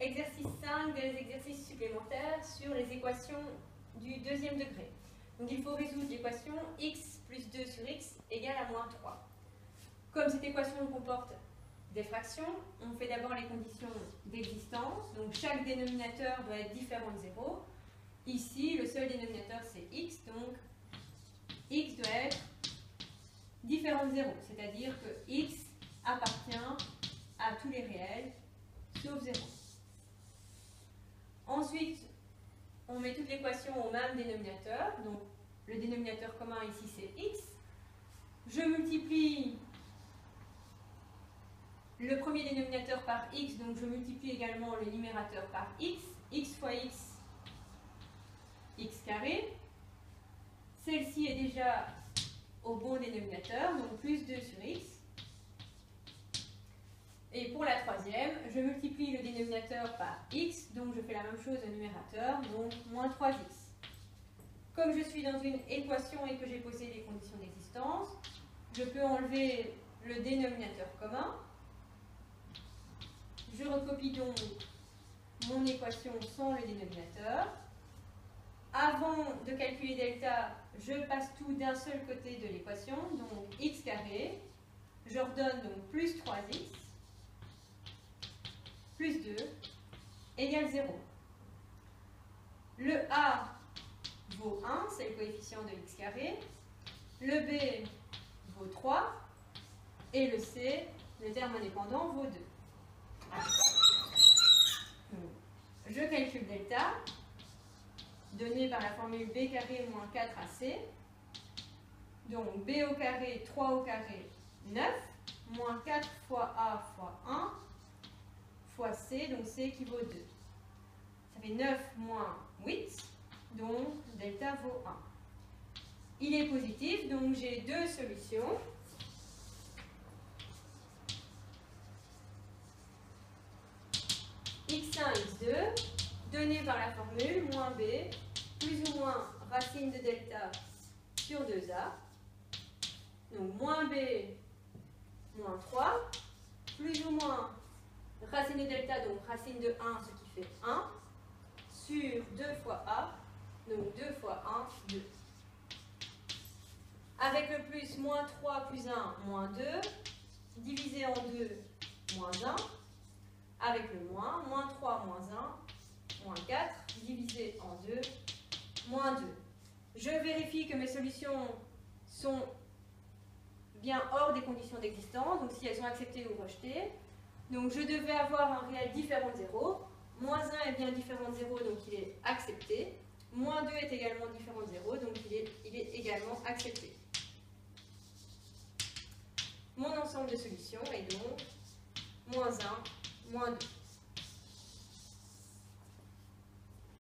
exercice 5 des exercices supplémentaires sur les équations du deuxième degré. Donc il faut résoudre l'équation x plus 2 sur x égale à moins 3. Comme cette équation comporte des fractions, on fait d'abord les conditions d'existence. Donc chaque dénominateur doit être différent de 0. Ici, le seul dénominateur c'est x, donc x doit être différent de 0, c'est-à-dire que x appartient à tous les réels, sauf 0. Ensuite, on met toute l'équation au même dénominateur, donc le dénominateur commun ici c'est x. Je multiplie le premier dénominateur par x, donc je multiplie également le numérateur par x fois x, x carré. Celle-ci est déjà au bon dénominateur, donc plus 2 sur x. Et pour la troisième, je multiplie le dénominateur par x, donc je fais la même chose au numérateur, donc moins 3x. Comme je suis dans une équation et que j'ai posé les conditions d'existence, je peux enlever le dénominateur commun. Je recopie donc mon équation sans le dénominateur. Avant de calculer delta, je passe tout d'un seul côté de l'équation, donc x carré. Je redonne donc plus 3x plus 2 égale 0. Le a vaut 1, c'est le coefficient de x carré. Le b vaut 3. Et le c, le terme indépendant, vaut 2. Je calcule delta, donné par la formule b carré moins 4ac. Donc b au carré, 3 au carré, 9, moins 4 fois a fois 1, fois c, donc c équivaut 2. Ça fait 9 moins 8, donc delta vaut 1. Il est positif, donc j'ai deux solutions. x1, x2, donné par la formule, moins b, plus ou moins racine de delta sur 2a. Donc moins b, moins 3, plus ou moins racine de delta, donc racine de 1, ce qui fait 1, sur 2 fois a, donc 2 fois 1, 2. Avec le plus, moins 3 plus 1, moins 2, divisé en 2, moins 1. Avec le moins, moins 3, moins 1, moins 4, divisé en 2, moins 2. Je vérifie que mes solutions sont bien hors des conditions d'existence, donc si elles sont acceptées ou rejetées. Donc je devais avoir un réel différent de 0. Moins 1 est bien différent de 0, donc il est accepté. Moins 2 est également différent de 0, donc il est également accepté. Mon ensemble de solutions est donc moins 1, moins 2.